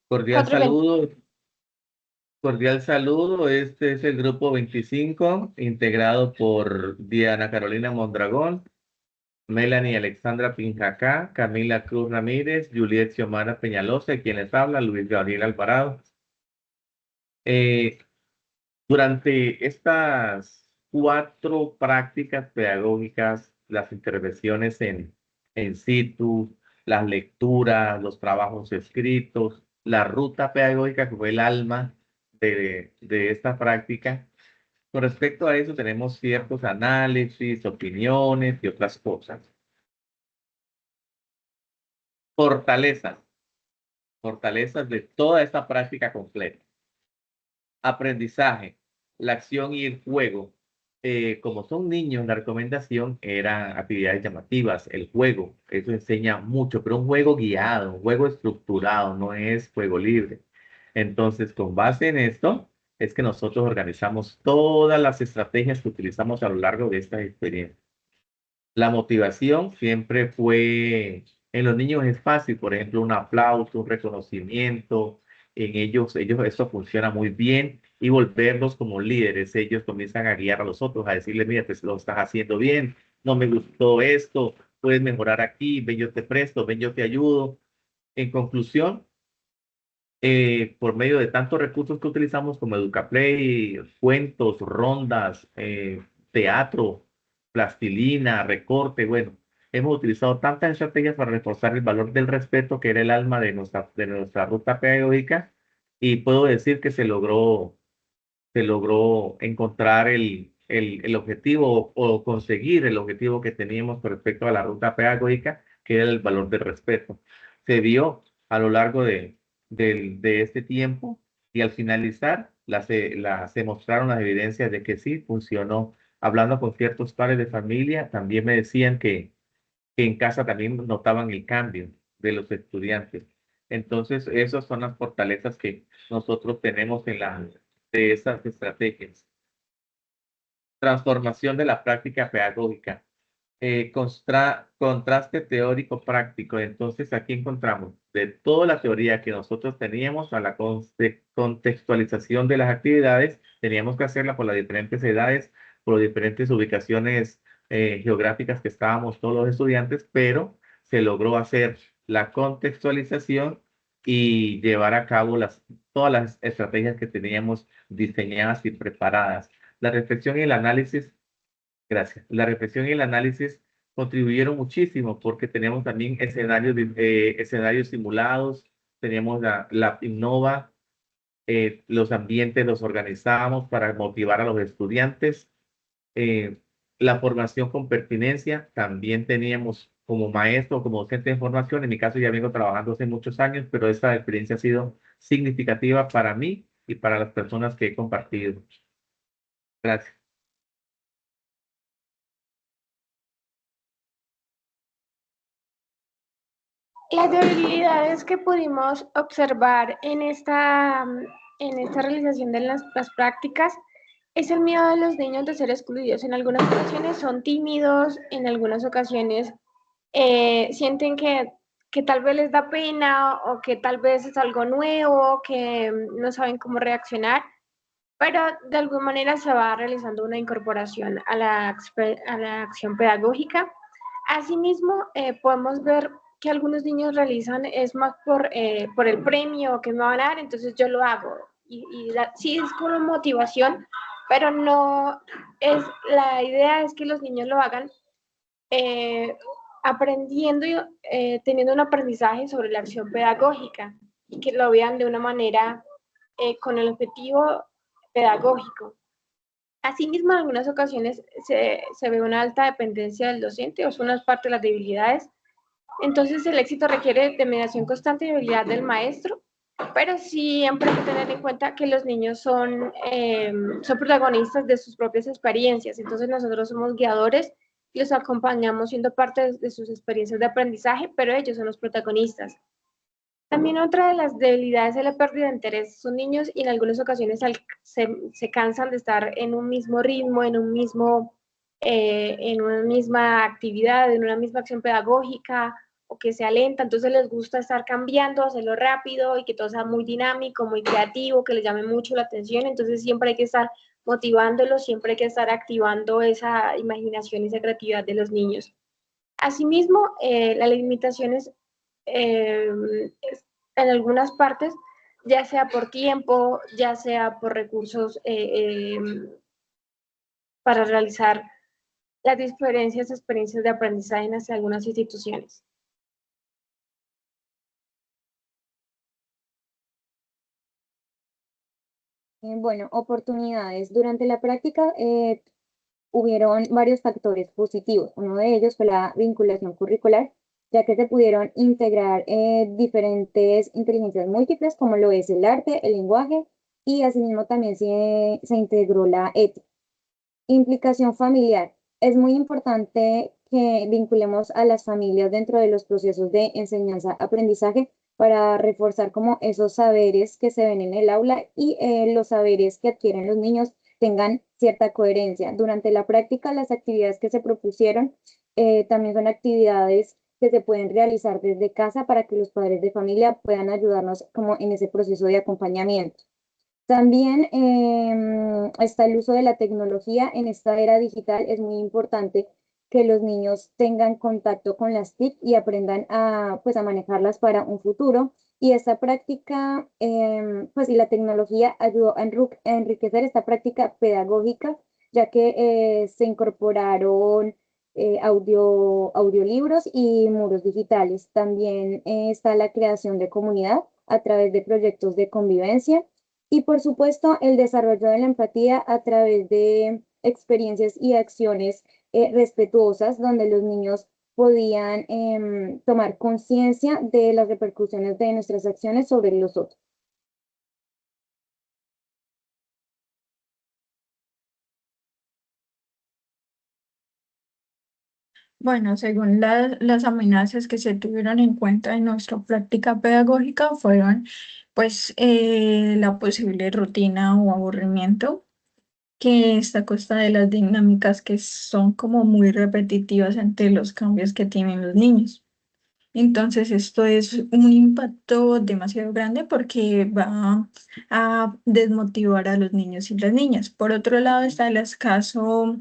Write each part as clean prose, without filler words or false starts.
Cordial 4:20. saludo, cordial saludo. Este es el grupo 25, integrado por Diana Carolina Mondragón, Melanie Alexandra Pinjacá, Camila Cruz Ramírez, Juliet Xiomara Peñalosa, y quien les habla, Luis Gabriel Alvarado. Eh, Durante estas cuatro prácticas pedagógicas, las intervenciones en situ, las lecturas, los trabajos escritos, la ruta pedagógica que fue el alma de esta práctica, con respecto a eso tenemos ciertos análisis, opiniones y otras cosas. Fortalezas, fortalezas de toda esta práctica completa. Aprendizaje, la acción y el juego. Como son niños, la recomendación eran actividades llamativas, el juego, eso enseña mucho, pero un juego guiado, un juego estructurado, no es juego libre. Entonces, con base en esto, es que nosotros organizamos todas las estrategias que utilizamos a lo largo de esta experiencia. La motivación siempre fue, en los niños es fácil, por ejemplo, un aplauso, un reconocimiento, en ellos esto funciona muy bien y volverlos como líderes, ellos comienzan a guiar a los otros, a decirles, mira, pues lo estás haciendo bien, no me gustó esto, puedes mejorar aquí, ven yo te presto, ven yo te ayudo. En conclusión, por medio de tantos recursos que utilizamos como Educaplay, cuentos, rondas, teatro, plastilina, recorte, bueno, hemos utilizado tantas estrategias para reforzar el valor del respeto, que era el alma de nuestra ruta pedagógica, y puedo decir que se logró encontrar el objetivo o conseguir el objetivo que teníamos con respecto a la ruta pedagógica, que era el valor del respeto. Se vio a lo largo de este tiempo y al finalizar se mostraron las evidencias de que sí funcionó. Hablando con ciertos padres de familia, también me decían que en casa también notaban el cambio de los estudiantes. Entonces, esas son las fortalezas que nosotros tenemos de esas estrategias. Transformación de la práctica pedagógica. Contraste teórico práctico. Entonces, aquí encontramos de toda la teoría que nosotros teníamos a la contextualización de las actividades, teníamos que hacerla por las diferentes edades, por las diferentes ubicaciones geográficas que estábamos todos los estudiantes, pero se logró hacer la contextualización y llevar a cabo todas las estrategias que teníamos diseñadas y preparadas. La reflexión y el análisis. Gracias. La reflexión y el análisis contribuyeron muchísimo porque teníamos también escenarios simulados, teníamos la Innova, los ambientes los organizábamos para motivar a los estudiantes. eh, la formación con pertinencia, también teníamos como maestro, como docente de formación, en mi caso ya vengo trabajando hace muchos años, pero esta experiencia ha sido significativa para mí y para las personas que he compartido. Gracias. Las debilidades que pudimos observar en esta realización de las prácticas es el miedo de los niños de ser excluidos. En algunas ocasiones son tímidos, en algunas ocasiones sienten que tal vez les da pena o que tal vez es algo nuevo, que no saben cómo reaccionar, pero de alguna manera se va realizando una incorporación a la acción pedagógica. Asimismo, podemos ver que algunos niños realizan es más por el premio que me van a dar, entonces yo lo hago. Sí es como motivación, pero no es, la idea es que los niños lo hagan eh, aprendiendo y teniendo un aprendizaje sobre la acción pedagógica y que lo vean de una manera con el objetivo pedagógico. Asimismo, en algunas ocasiones se ve una alta dependencia del docente o son unas partes de las debilidades. Entonces, el éxito requiere de mediación constante y habilidad del maestro, pero siempre hay que tener en cuenta que los niños son protagonistas de sus propias experiencias. Entonces, nosotros somos guiadores y los acompañamos siendo parte de sus experiencias de aprendizaje, pero ellos son los protagonistas. También otra de las debilidades es la pérdida de interés. Son niños y en algunas ocasiones se cansan de estar en un mismo ritmo, en una misma actividad, en una misma acción pedagógica, o que sea lenta, entonces les gusta estar cambiando, hacerlo rápido y que todo sea muy dinámico, muy creativo, que les llame mucho la atención, entonces siempre hay que estar motivándolos, siempre hay que estar activando esa imaginación y esa creatividad de los niños. Asimismo, las limitaciones eh, en algunas partes, ya sea por tiempo, ya sea por recursos para realizar las diferentes experiencias de aprendizaje en hacia algunas instituciones. Bueno, oportunidades. Durante la práctica hubieron varios factores positivos. Uno de ellos fue la vinculación curricular, ya que se pudieron integrar diferentes inteligencias múltiples, como lo es el arte, el lenguaje, y asimismo también se integró la ética. Implicación familiar. Es muy importante que vinculemos a las familias dentro de los procesos de enseñanza-aprendizaje para reforzar como esos saberes que se ven en el aula y los saberes que adquieren los niños tengan cierta coherencia. Durante la práctica, las actividades que se propusieron también son actividades que se pueden realizar desde casa para que los padres de familia puedan ayudarnos como en ese proceso de acompañamiento. También está el uso de la tecnología en esta era digital. Es muy importante que los niños tengan contacto con las TIC y aprendan a, pues, a manejarlas para un futuro. Y esta práctica, pues, y la tecnología ayudó a enriquecer esta práctica pedagógica, ya que se incorporaron audiolibros y muros digitales. También está la creación de comunidad a través de proyectos de convivencia y por supuesto, el desarrollo de la empatía a través de experiencias y acciones respetuosas, donde los niños podían tomar conciencia de las repercusiones de nuestras acciones sobre los otros. Bueno, según las amenazas que se tuvieron en cuenta en nuestra práctica pedagógica fueron pues la posible rutina o aburrimiento, que está a costa de las dinámicas que son como muy repetitivas ante los cambios que tienen los niños. Entonces, esto es un impacto demasiado grande porque va a desmotivar a los niños y las niñas. Por otro lado, está el escaso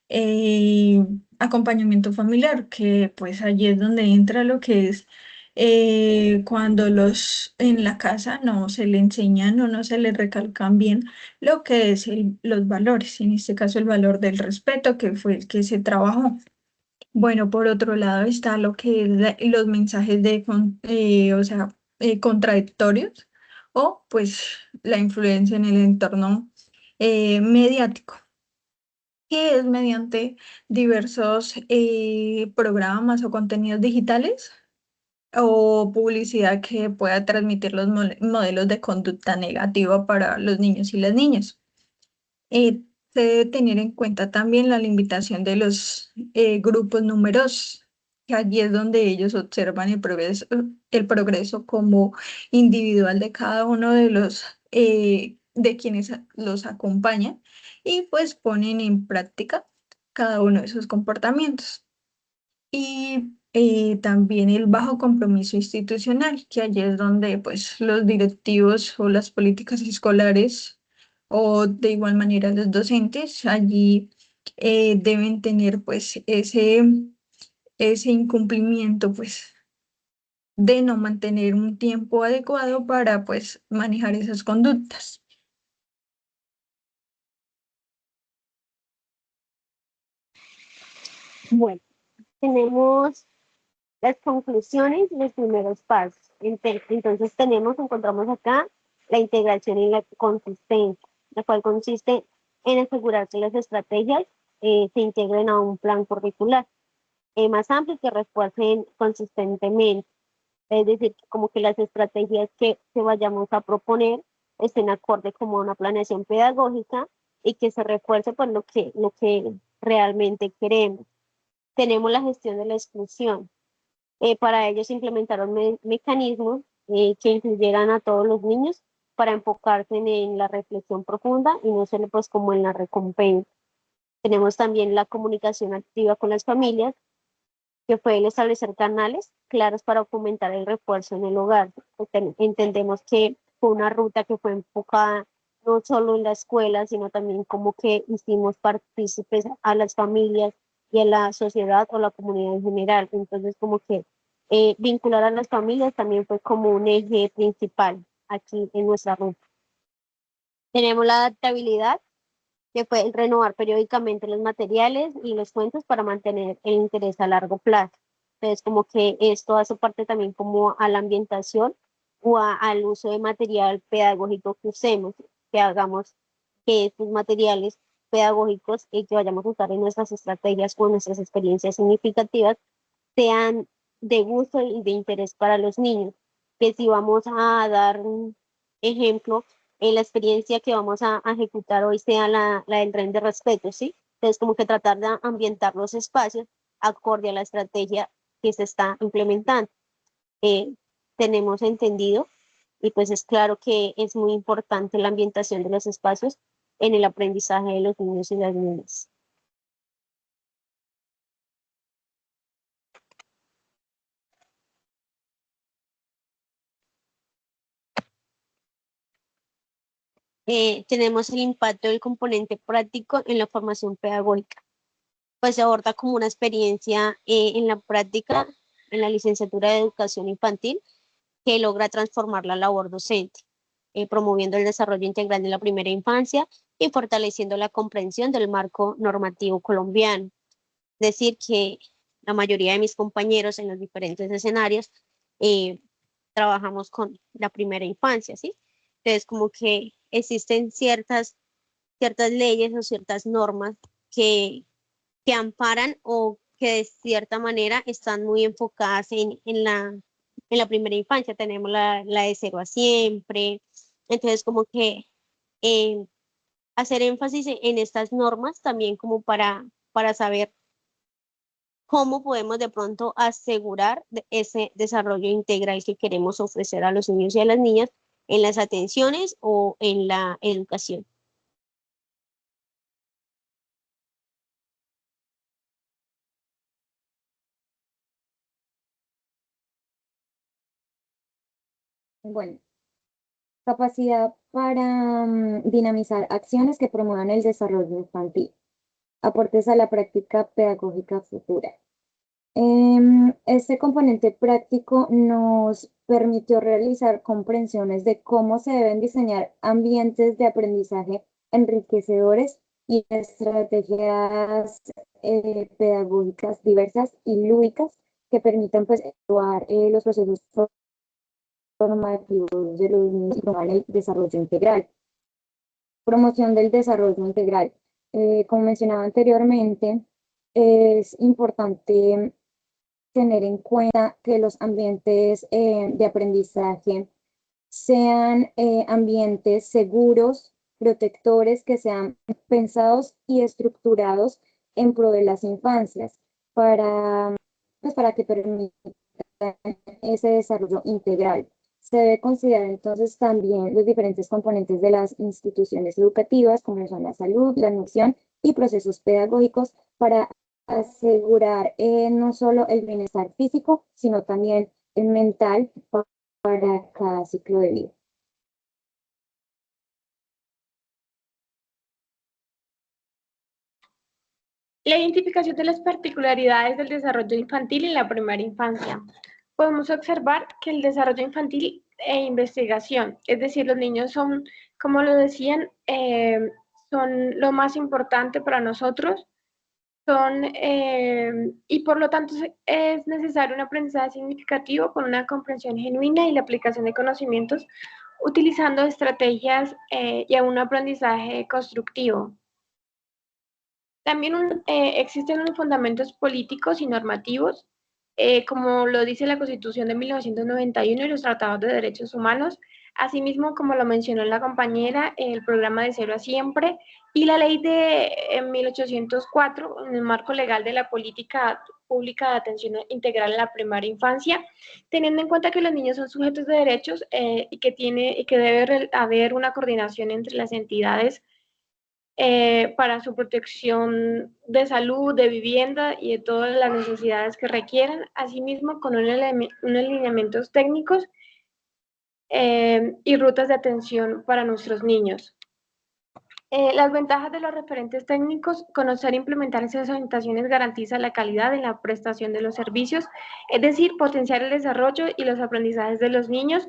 eh, acompañamiento familiar, que pues allí es donde entra lo que es cuando los en la casa no se le enseñan o no se le recalcan bien lo que es los valores, en este caso el valor del respeto, que fue el que se trabajó. Bueno, por otro lado está lo que es los mensajes o sea, contradictorios o pues la influencia en el entorno mediático, que es mediante diversos programas o contenidos digitales o publicidad que pueda transmitir los modelos de conducta negativa para los niños y las niñas. Se debe tener en cuenta también la limitación de los grupos numerosos, que allí es donde ellos observan el progreso como individual de cada uno de de quienes los acompañan y pues ponen en práctica cada uno de sus comportamientos. Y también el bajo compromiso institucional, que allí es donde pues los directivos o las políticas escolares o de igual manera los docentes allí deben tener pues ese incumplimiento pues de no mantener un tiempo adecuado para pues manejar esas conductas. Bueno, tenemos las conclusiones y los primeros pasos. Entonces encontramos acá la integración y la consistencia, la cual consiste en asegurar que las estrategias se integren a un plan curricular más amplio y que refuercen consistentemente. Es decir, como que las estrategias que vayamos a proponer estén acorde como a una planeación pedagógica y que se refuerce por lo que realmente queremos. Tenemos la gestión de la exclusión. Para ello se implementaron mecanismos que incluyeran a todos los niños para enfocarse en la reflexión profunda y no solo pues como en la recompensa. Tenemos también la comunicación activa con las familias, que fue el establecer canales claras para fomentar el refuerzo en el hogar. Entendemos que fue una ruta que fue enfocada no solo en la escuela, sino también como que hicimos partícipes a las familias y a la sociedad o la comunidad en general. Entonces, como que vincular a las familias también fue como un eje principal aquí en nuestra ruta. Tenemos la adaptabilidad, que fue el renovar periódicamente los materiales y los cuentos para mantener el interés a largo plazo. Entonces, como que esto hace parte también como a la ambientación o al uso de material pedagógico que usemos, que hagamos que estos materiales pedagógicos que vayamos a usar en nuestras estrategias o en nuestras experiencias significativas sean de gusto y de interés para los niños. Que si vamos a dar un ejemplo, la experiencia que vamos a ejecutar hoy sea la del tren de respeto, ¿sí? Entonces, como que tratar de ambientar los espacios acorde a la estrategia que se está implementando. Tenemos entendido, y pues es claro que es muy importante la ambientación de los espacios en el aprendizaje de los niños y las niñas. Tenemos el impacto del componente práctico en la formación pedagógica. Pues se aborda como una experiencia en la práctica en la licenciatura de educación infantil que logra transformar la labor docente, promoviendo el desarrollo integral de la primera infancia y fortaleciendo la comprensión del marco normativo colombiano. Decir que la mayoría de mis compañeros en los diferentes escenarios trabajamos con la primera infancia, ¿sí? Entonces, como que existen ciertas leyes o ciertas normas que amparan o que de cierta manera están muy enfocadas en la primera infancia. Tenemos la de 0 a siempre. Entonces, como que eh, hacer énfasis en estas normas también como para saber cómo podemos de pronto asegurar ese desarrollo integral que queremos ofrecer a los niños y a las niñas en las atenciones o en la educación. Bueno, capacidad para dinamizar acciones que promuevan el desarrollo infantil. Aportes a la práctica pedagógica futura. Este componente práctico nos permitió realizar comprensiones de cómo se deben diseñar ambientes de aprendizaje enriquecedores y estrategias pedagógicas diversas y lúdicas que permitan pues, evaluar los procesos formativos de los niños y promover el desarrollo integral. Promoción del desarrollo integral. Como mencionaba anteriormente, es importante tener en cuenta que los ambientes de aprendizaje sean ambientes seguros, protectores, que sean pensados y estructurados en pro de las infancias para que permitan ese desarrollo integral. Se debe considerar entonces también los diferentes componentes de las instituciones educativas, como son la salud, la nutrición y procesos pedagógicos para asegurar no solo el bienestar físico, sino también el mental para cada ciclo de vida. La identificación de las particularidades del desarrollo infantil en la primera infancia. Podemos observar que el desarrollo infantil e investigación, es decir, los niños son, como lo decían, son lo más importante para nosotros, y por lo tanto es necesario un aprendizaje significativo con una comprensión genuina y la aplicación de conocimientos utilizando estrategias y a un aprendizaje constructivo. También existen unos fundamentos políticos y normativos, como lo dice la Constitución de 1991 y los tratados de derechos humanos, asimismo, como lo mencionó la compañera, el programa de 0 a siempre y la ley de 1804, en el marco legal de la política pública de atención integral a la primera infancia, teniendo en cuenta que los niños son sujetos de derechos y que debe haber una coordinación entre las entidades para su protección de salud, de vivienda y de todas las necesidades que requieran, asimismo con unos lineamientos técnicos y rutas de atención para nuestros niños. Las ventajas de los referentes técnicos: conocer e implementar esas orientaciones garantiza la calidad en la prestación de los servicios, es decir, potenciar el desarrollo y los aprendizajes de los niños,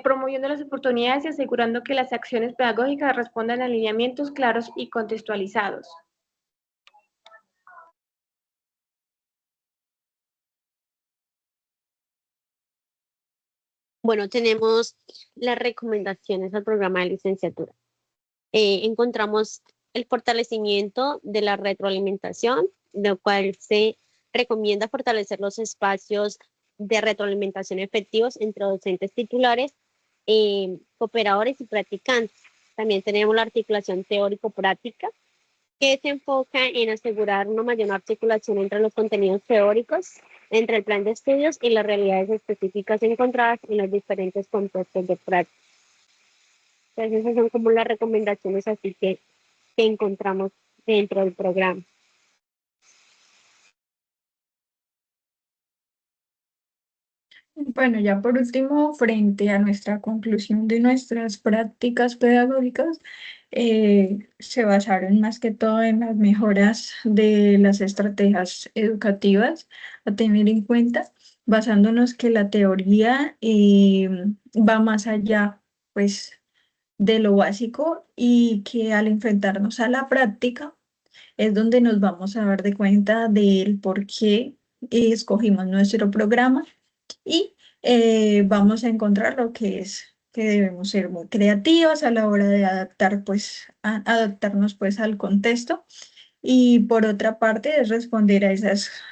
promoviendo las oportunidades y asegurando que las acciones pedagógicas respondan a lineamientos claros y contextualizados. Bueno, tenemos las recomendaciones al programa de licenciatura. Encontramos el fortalecimiento de la retroalimentación, lo cual se recomienda fortalecer los espacios de retroalimentación efectivos entre docentes titulares, cooperadores y practicantes. También tenemos la articulación teórico-práctica, que se enfoca en asegurar una mayor articulación entre los contenidos teóricos, entre el plan de estudios y las realidades específicas encontradas en los diferentes contextos de práctica. Entonces, esas son como las recomendaciones así que encontramos dentro del programa. Bueno, ya por último, frente a nuestra conclusión de nuestras prácticas pedagógicas, se basaron más que todo en las mejoras de las estrategias educativas a tener en cuenta, basándonos que la teoría va más allá, pues, de lo básico, y que al enfrentarnos a la práctica es donde nos vamos a dar de cuenta del por qué escogimos nuestro programa, y vamos a encontrar lo que es que debemos ser muy creativos a la hora de adaptar, pues, adaptarnos pues al contexto, y por otra parte es responder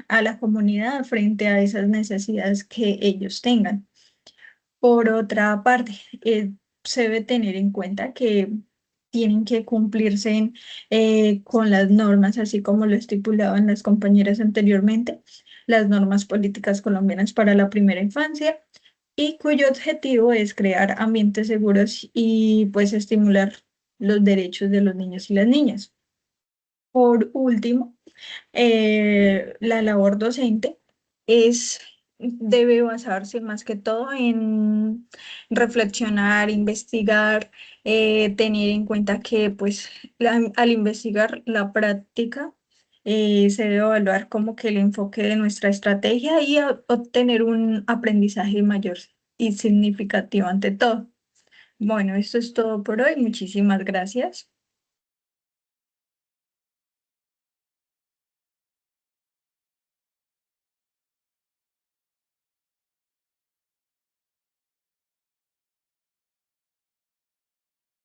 a la comunidad frente a esas necesidades que ellos tengan. Por otra parte, se debe tener en cuenta que tienen que cumplirse con las normas, así como lo estipulaban las compañeras anteriormente, las normas políticas colombianas para la primera infancia, y cuyo objetivo es crear ambientes seguros y pues estimular los derechos de los niños y las niñas. Por último, la labor docente debe basarse más que todo en reflexionar, investigar, tener en cuenta que pues al investigar la práctica, se debe evaluar como que el enfoque de nuestra estrategia y obtener un aprendizaje mayor y significativo ante todo. Bueno, esto es todo por hoy. Muchísimas gracias.